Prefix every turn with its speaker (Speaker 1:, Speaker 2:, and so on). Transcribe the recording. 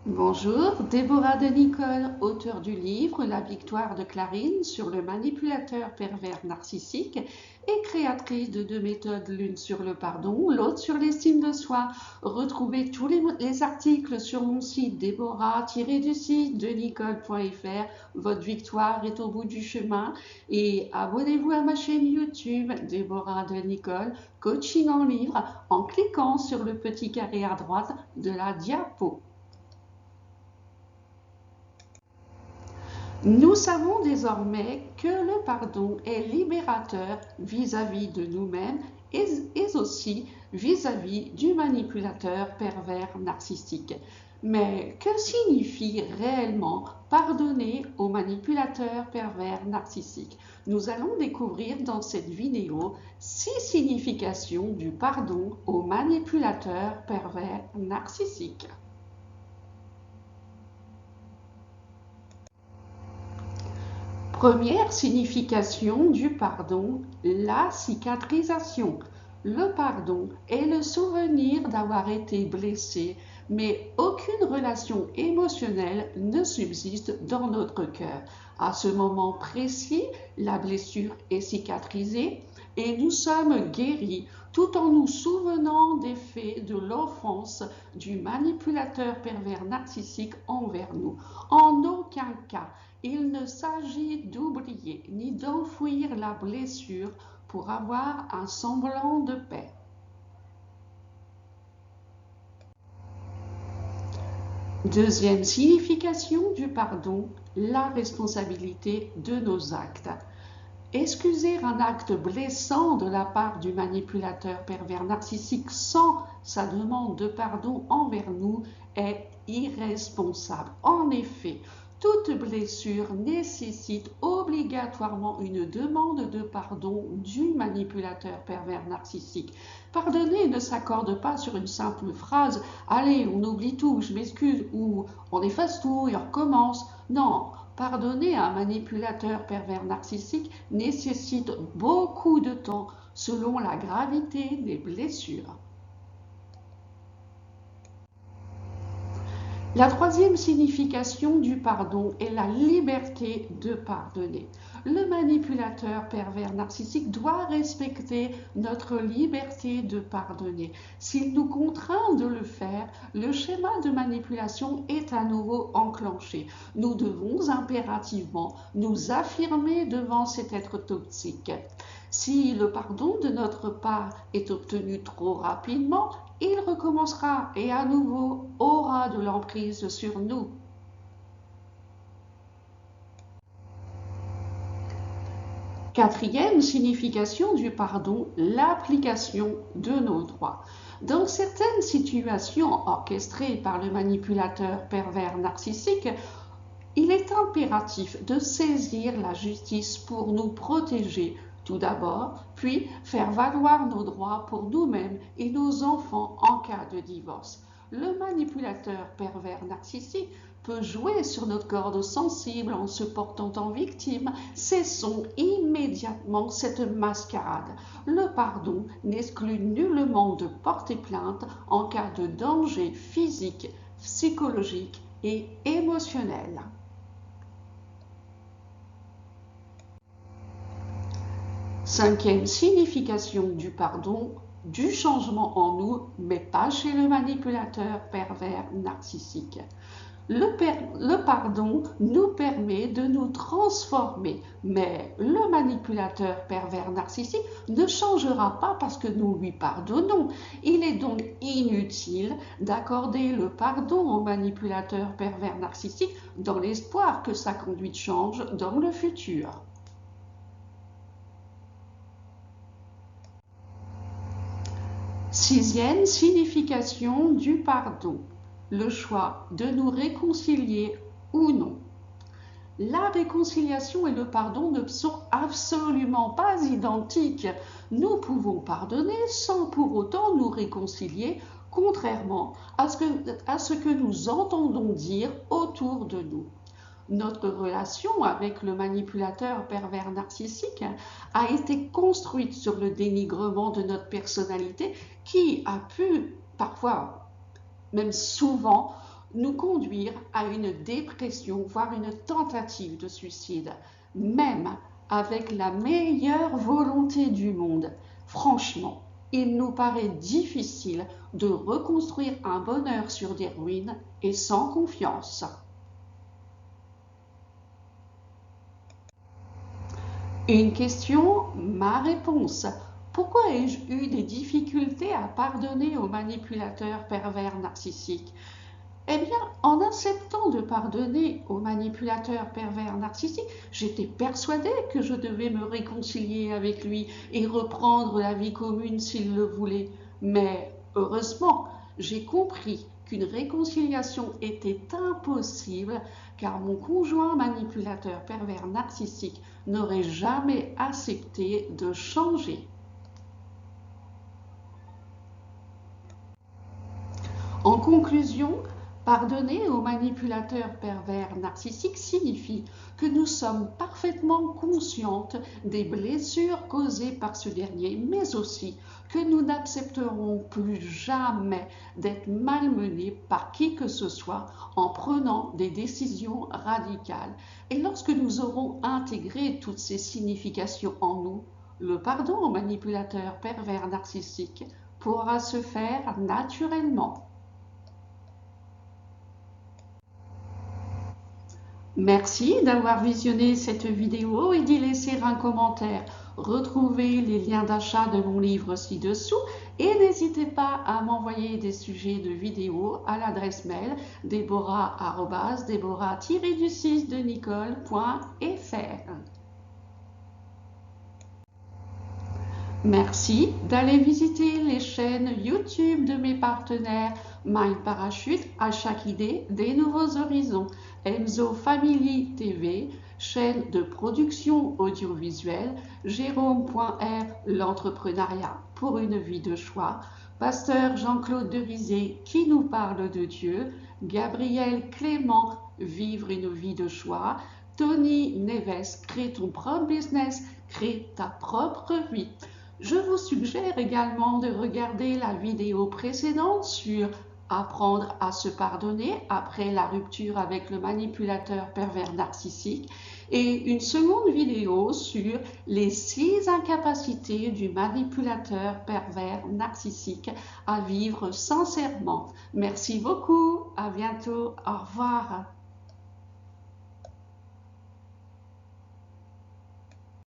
Speaker 1: Bonjour, Déborah de Nicole, auteure du livre La victoire de Clarine sur le manipulateur pervers narcissique et créatrice de deux méthodes, l'une sur le pardon, l'autre sur l'estime de soi. Retrouvez tous les articles sur mon site déborah-du-6-de-nicole.fr. Votre victoire est au bout du chemin et abonnez-vous à ma chaîne YouTube Déborah de Nicole, coaching en livre, en cliquant sur le petit carré à droite de la diapo. Nous savons désormais que le pardon est libérateur vis-à-vis de nous-mêmes et aussi vis-à-vis du manipulateur pervers narcissique. Mais que signifie réellement pardonner au manipulateur pervers narcissique? Nous allons découvrir dans cette vidéo 6 significations du pardon au manipulateur pervers narcissique. Première signification du pardon, la cicatrisation. Le pardon est le souvenir d'avoir été blessé, mais aucune relation émotionnelle ne subsiste dans notre cœur. À ce moment précis, la blessure est cicatrisée et nous sommes guéris tout en nous souvenant des faits de l'offense du manipulateur pervers narcissique envers nous. En aucun cas, il ne s'agit d'oublier ni d'enfouir la blessure pour avoir un semblant de paix. Deuxième signification du pardon, la responsabilité de nos actes. Excuser un acte blessant de la part du manipulateur pervers narcissique sans sa demande de pardon envers nous est irresponsable. En effet, toute blessure nécessite obligatoirement une demande de pardon du manipulateur pervers narcissique. Pardonner ne s'accorde pas sur une simple phrase « Allez, on oublie tout, je m'excuse » ou « On efface tout et on recommence ». Non, pardonner à un manipulateur pervers narcissique nécessite beaucoup de temps selon la gravité des blessures. La troisième signification du pardon est la liberté de pardonner. Le manipulateur pervers narcissique doit respecter notre liberté de pardonner. S'il nous contraint de le faire, le schéma de manipulation est à nouveau enclenché. Nous devons impérativement nous affirmer devant cet être toxique. Si le pardon de notre part est obtenu trop rapidement, il recommencera et à nouveau aura de l'emprise sur nous. Quatrième signification du pardon, l'application de nos droits. Dans certaines situations orchestrées par le manipulateur pervers narcissique, il est impératif de saisir la justice pour nous protéger tout d'abord, puis faire valoir nos droits pour nous-mêmes et nos enfants en cas de divorce. Le manipulateur pervers narcissique peut jouer sur notre corde sensible en se portant en victime. Cessons immédiatement cette mascarade. Le pardon n'exclut nullement de porter plainte en cas de danger physique, psychologique et émotionnel. Cinquième signification du pardon, du changement en nous, mais pas chez le manipulateur pervers narcissique. Le pardon nous permet de nous transformer, mais le manipulateur pervers narcissique ne changera pas parce que nous lui pardonnons. Il est donc inutile d'accorder le pardon au manipulateur pervers narcissique dans l'espoir que sa conduite change dans le futur. Sixième signification du pardon, le choix de nous réconcilier ou non. La réconciliation et le pardon ne sont absolument pas identiques. Nous pouvons pardonner sans pour autant nous réconcilier, contrairement à ce que nous entendons dire autour de nous. Notre relation avec le manipulateur pervers narcissique a été construite sur le dénigrement de notre personnalité qui a pu, parfois, même souvent, nous conduire à une dépression, voire une tentative de suicide, même avec la meilleure volonté du monde. Franchement, il nous paraît difficile de reconstruire un bonheur sur des ruines et sans confiance. Une question, ma réponse. Pourquoi ai-je eu des difficultés à pardonner aux manipulateurs pervers narcissiques? Eh bien, en acceptant de pardonner au manipulateur pervers narcissique, j'étais persuadée que je devais me réconcilier avec lui et reprendre la vie commune s'il le voulait. Mais heureusement, j'ai compris qu'une réconciliation était impossible car mon conjoint manipulateur pervers narcissique n'aurait jamais accepté de changer. En conclusion, pardonner aux manipulateurs pervers narcissiques signifie que nous sommes parfaitement conscientes des blessures causées par ce dernier, mais aussi que nous n'accepterons plus jamais d'être malmenés par qui que ce soit en prenant des décisions radicales. Et lorsque nous aurons intégré toutes ces significations en nous, le pardon aux manipulateurs pervers narcissiques pourra se faire naturellement. Merci d'avoir visionné cette vidéo et d'y laisser un commentaire. Retrouvez les liens d'achat de mon livre ci-dessous et n'hésitez pas à m'envoyer des sujets de vidéos à l'adresse mail deborah-du6de-nicole.fr. Merci d'aller visiter les chaînes YouTube de mes partenaires Mind Parachute, à chaque idée des nouveaux horizons, Enzo Family TV, chaîne de production audiovisuelle, Jérôme.r, l'entrepreneuriat pour une vie de choix, Pasteur Jean-Claude Derizet qui nous parle de Dieu, Gabriel Clément, vivre une vie de choix, Tony Neves, crée ton propre business, crée ta propre vie. Je vous suggère également de regarder la vidéo précédente sur apprendre à se pardonner après la rupture avec le manipulateur pervers narcissique et une seconde vidéo sur les 6 incapacités du manipulateur pervers narcissique à vivre sincèrement. Merci beaucoup, à bientôt, au revoir.